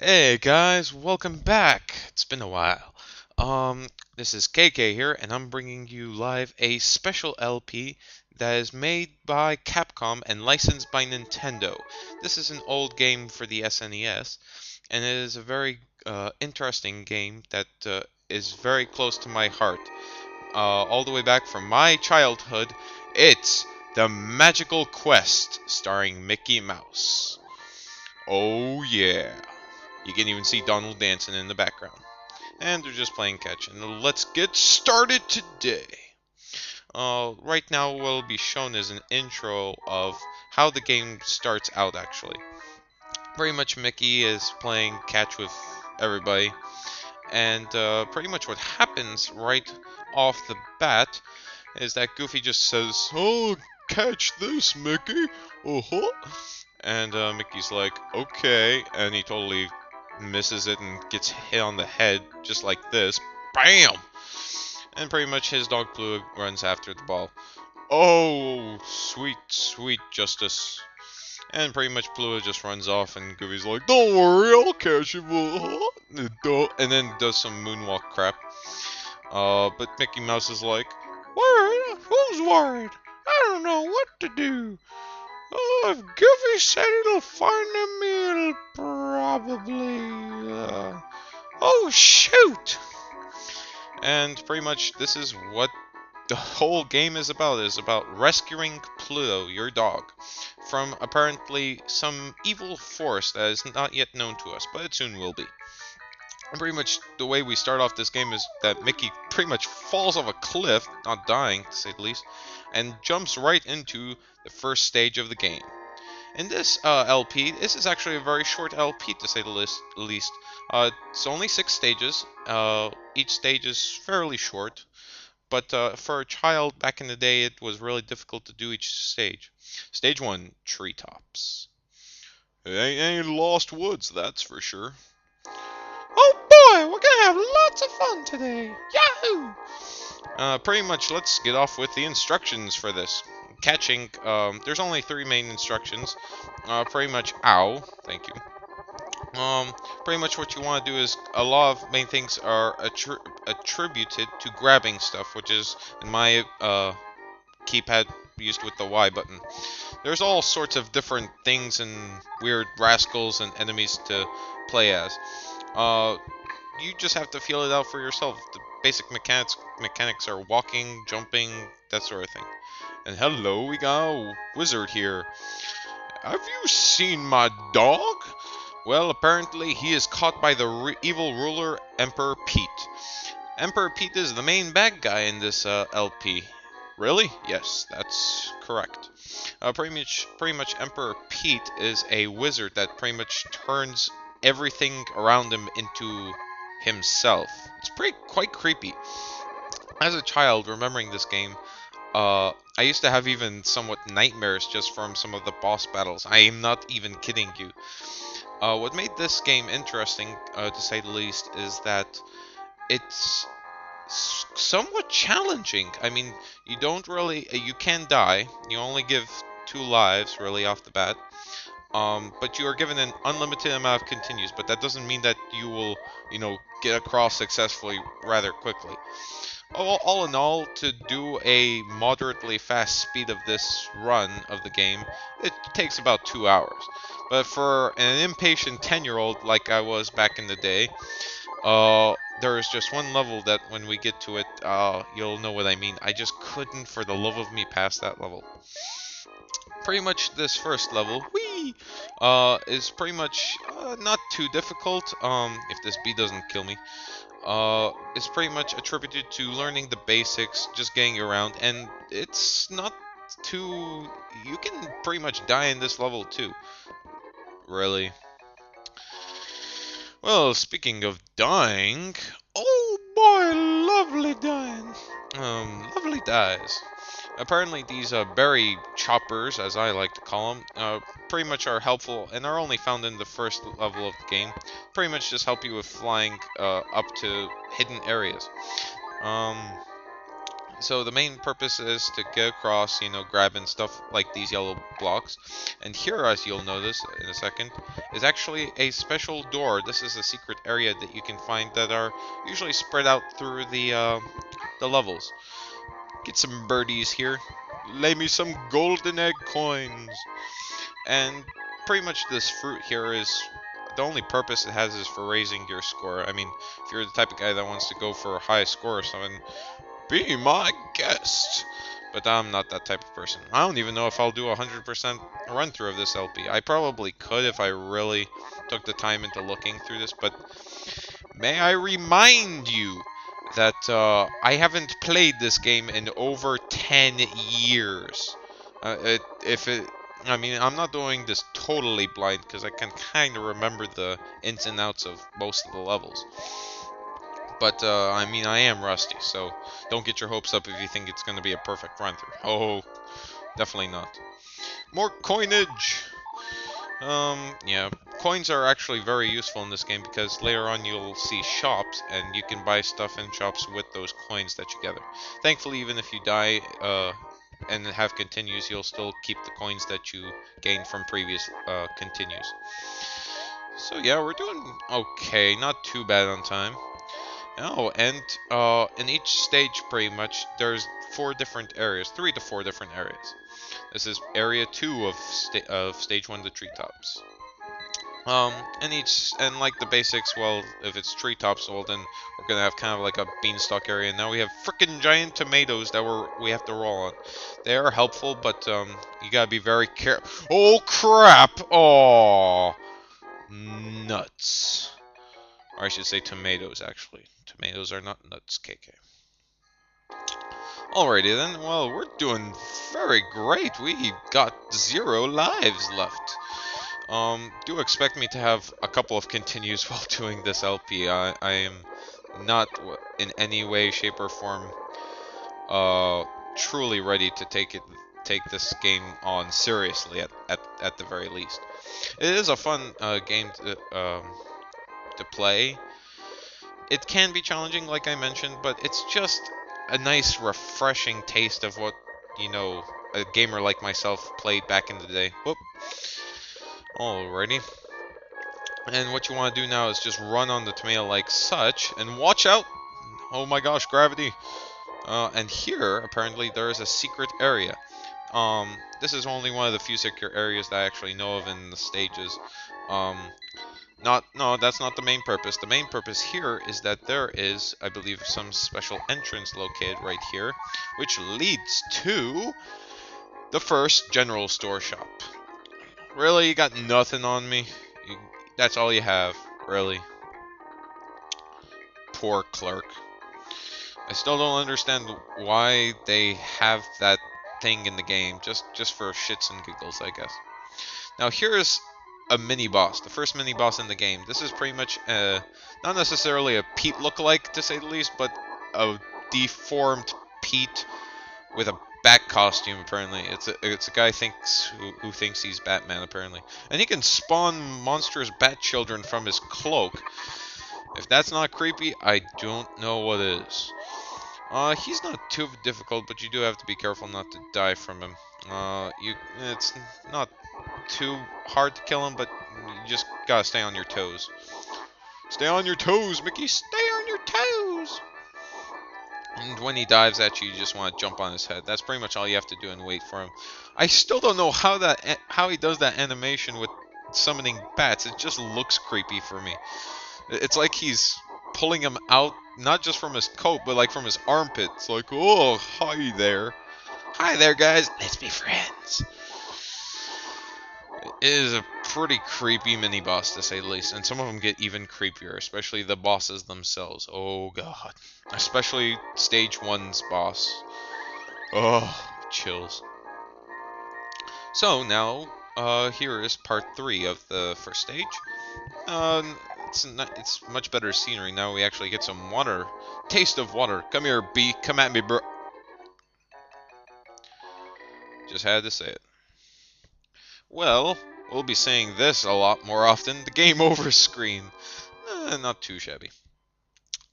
Hey guys, welcome back. It's been a while. This is KK here, and I'm bringing you live a special LP that is made by Capcom and licensed by Nintendo. This is an old game for the SNES, and it is a very interesting game that is very close to my heart. All the way back from my childhood, it's The Magical Quest, starring Mickey Mouse. Oh yeah. You can even see Donald dancing in the background. And they're just playing catch. And let's get started today. Right now, what will be shown is an intro of how the game starts out, actually. Pretty much Mickey is playing catch with everybody. And pretty much what happens right off the bat is that Goofy just says, "Oh, catch this, Mickey. Uh-huh." And Mickey's like, "Okay." And he totally misses it and gets hit on the head just like this. Bam! And pretty much his dog Blue runs after the ball. Oh, sweet, sweet justice. And pretty much Blue just runs off and Goofy's like, "Don't worry, I'll catch him." And then does some moonwalk crap. But Mickey Mouse is like, "Worried? Who's worried? I don't know what to do. Oh, if Goofy said it'll find him, it'll probably, oh, shoot!" And pretty much this is what the whole game is about. It is about rescuing Pluto, your dog, from apparently some evil force that is not yet known to us, but it soon will be. And pretty much the way we start off this game is that Mickey pretty much falls off a cliff, not dying to say the least, and jumps right into the first stage of the game. In this LP, this is actually a very short LP to say the least. It's only 6 stages. Each stage is fairly short, but for a child back in the day, it was really difficult to do each stage. Stage 1, Treetops. It ain't Lost Woods, that's for sure. Oh boy, we're gonna have lots of fun today. Yahoo! Pretty much, let's get off with the instructions for this. Catching, there's only 3 main instructions. Pretty much, ow, thank you. Pretty much what you want to do is, a lot of main things are attributed to grabbing stuff, which is, in my keypad used with the Y button. There's all sorts of different things and weird rascals and enemies to play as. You just have to feel it out for yourself. The basic mechanics are walking, jumping, that sort of thing. And hello, we got a wizard here. Have you seen my dog? Well, apparently he is caught by the evil ruler, Emperor Pete. Emperor Pete is the main bad guy in this LP. Really? Yes, that's correct. Pretty much Emperor Pete is a wizard that pretty much turns everything around him into himself. It's quite creepy. As a child, remembering this game, I used to have even somewhat nightmares just from some of the boss battles. I am not even kidding you. What made this game interesting, to say the least, is that it's somewhat challenging. I mean, you don't really, you can die. You only give 2 lives, really, off the bat. But you are given an unlimited amount of continues, but that doesn't mean that you will, get across successfully rather quickly. All in all, to do a moderately fast speed of this run of the game, it takes about 2 hours. But for an impatient 10-year-old like I was back in the day, there is just one level that when we get to it, you'll know what I mean. I just couldn't for the love of me pass that level. Pretty much this first level, is pretty much not too difficult, if this bee doesn't kill me. It's pretty much attributed to learning the basics, just getting around, and it's not too... You can pretty much die in this level too. Really. Well, speaking of dying... Oh boy, lovely dying. Lovely dies. Apparently these berry choppers, as I like to call them, pretty much are helpful and are only found in the first level of the game. Pretty much just help you with flying up to hidden areas. So the main purpose is to get across, grabbing stuff like these yellow blocks. And here, as you'll notice in a second, is actually a special door. This is a secret area that you can find that are usually spread out through the levels. Get some birdies here. Lay me some golden egg coins. And pretty much this fruit here is the only purpose it has is for raising your score. I mean, if you're the type of guy that wants to go for a high score or something, be my guest. But I'm not that type of person. I don't even know if I'll do a 100% run through of this LP. I probably could if I really took the time into looking through this, but may I remind you that I haven't played this game in over 10 years. I mean, I'm not doing this totally blind because I can kind of remember the ins and outs of most of the levels. But, I mean, I am rusty, so don't get your hopes up if you think it's going to be a perfect run-through. Oh, definitely not. More coinage! Yeah, coins are actually very useful in this game because later on you'll see shops, and you can buy stuff in shops with those coins that you gather. Thankfully, even if you die, and have continues, you'll still keep the coins that you gained from previous, continues. So yeah, we're doing okay, not too bad on time. Oh, and in each stage, pretty much, there's 4 different areas, 3 to 4 different areas. This is area 2 of stage 1, the treetops. And like the basics, well, if it's treetops, well, then we're gonna have kind of like a beanstalk area. Now we have frickin' giant tomatoes that we have to roll on. They are helpful, but you gotta be very careful. Oh crap! Oh, nuts. Or I should say tomatoes, actually. Tomatoes are not nuts, KK. Alrighty then, well, we're doing very great. We got 0 lives left. Do expect me to have a couple of continues while doing this LP. I am not in any way, shape, or form truly ready to take this game on seriously at the very least. It is a fun game to play. It can be challenging, like I mentioned, but it's just a nice, refreshing taste of what, a gamer like myself played back in the day. Whoop. Alrighty. And what you want to do now is just run on the tomato like such, and watch out! Oh my gosh, gravity! And here, apparently, there is a secret area. This is only one of the few secret areas that I actually know of in the stages. No, that's not the main purpose. The main purpose here is that there is, I believe, some special entrance located right here, which leads to the first general store shop. Really, you got nothing on me? That's all you have, really? Poor clerk. I still don't understand why they have that thing in the game, just for shits and giggles, I guess. Now here's a mini boss, the first mini boss in the game. This is pretty much not necessarily a Pete lookalike, to say the least, but a deformed Pete with a bat costume. Apparently, it's a guy who thinks he's Batman, apparently, and he can spawn monstrous bat children from his cloak. If that's not creepy, I don't know what is. He's not too difficult, but you do have to be careful not to die from him. It's not too hard to kill him, but you just gotta stay on your toes. Stay on your toes, Mickey! Stay on your toes! And when he dives at you, you just want to jump on his head. That's pretty much all you have to do and wait for him. I still don't know how he does that animation with summoning bats. It just looks creepy for me. It's like he's pulling him out, not just from his coat, but like from his armpits. Like, oh, hi there. Hi there, guys. Let's be friends. It is a pretty creepy mini-boss, to say the least. And some of them get even creepier, especially the bosses themselves. Oh, God. Especially Stage 1's boss. Oh, chills. So, now, here is part 3 of the first stage. It's much better scenery now. We actually get some water. Taste of water. Come here, bee. Come at me, bro. Just had to say it. Well, we'll be saying this a lot more often. The game over screen. Not too shabby.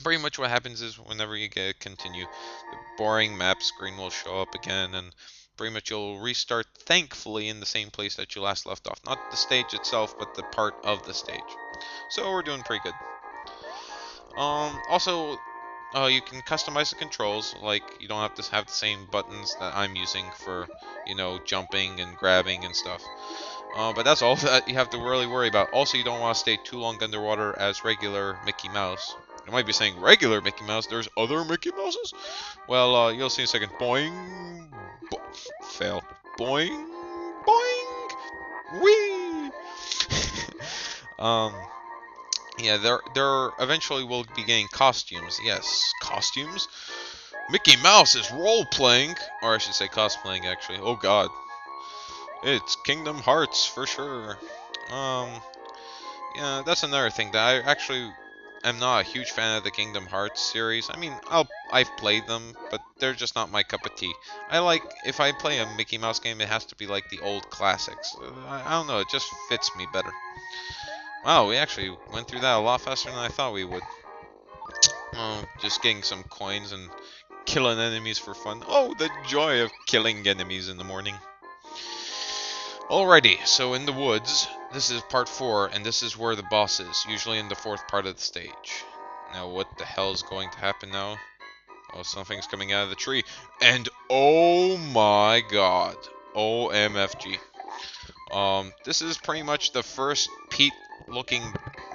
Pretty much what happens is whenever you get continue, the boring map screen will show up again, and pretty much you'll restart, thankfully, in the same place that you last left off. Not the stage itself, but the part of the stage. So we're doing pretty good. Also, you can customize the controls. Like, you don't have to have the same buttons that I'm using for, jumping and grabbing and stuff. But that's all that you have to really worry about. Also, you don't want to stay too long underwater as regular Mickey Mouse. You might be saying regular Mickey Mouse. There's other Mickey Mouses? Well, you'll see in a second. Boing. Fail. Boing. Boing. Whee. um. Yeah, there eventually will be getting costumes. Yes, costumes. Mickey Mouse is role playing, or I should say cosplaying. Actually, oh God, it's Kingdom Hearts for sure. Um. Yeah, that's another thing that I actually am not a huge fan of the Kingdom Hearts series. I mean, I've played them, but they're just not my cup of tea. I like, if I play a Mickey Mouse game, it has to be like the old classics. I don't know, it just fits me better. Wow, we actually went through that a lot faster than I thought we would. Oh, just getting some coins and killing enemies for fun. Oh, the joy of killing enemies in the morning. Alrighty, so in the woods, this is part 4, and this is where the boss is, usually in the 4th part of the stage. Now, what the hell is going to happen now? Oh, something's coming out of the tree, and oh my god, OMFG. This is pretty much the first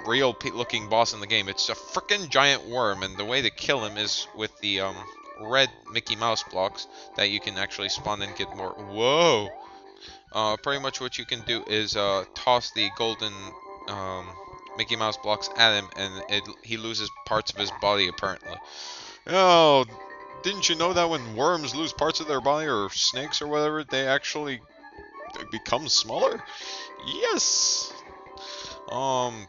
real Pete-looking boss in the game. It's a frickin' giant worm, and the way to kill him is with the, red Mickey Mouse blocks that you can actually spawn and get more. Whoa! Pretty much what you can do is toss the golden Mickey Mouse blocks at him, and he loses parts of his body apparently. Oh, didn't you know that when worms lose parts of their body, or snakes or whatever, they actually become smaller? Yes.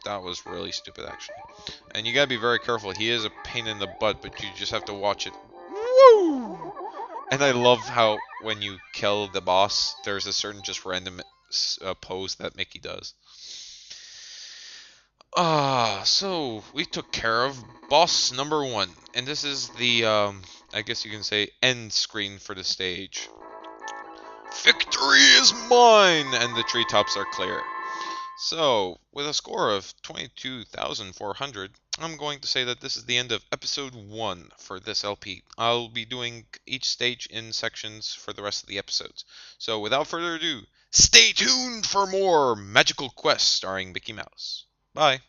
That was really stupid actually. And you gotta be very careful. He is a pain in the butt, but you just have to watch it. Woo! And I love how when you kill the boss, there's a certain just random pose that Mickey does. So we took care of boss number 1, and this is the I guess you can say end screen for the stage. Victory is mine, and the treetops are clear. So, with a score of 22,400, I'm going to say that this is the end of episode 1 for this LP. I'll be doing each stage in sections for the rest of the episodes. So, without further ado, stay tuned for more Magical Quest starring Mickey Mouse. Bye.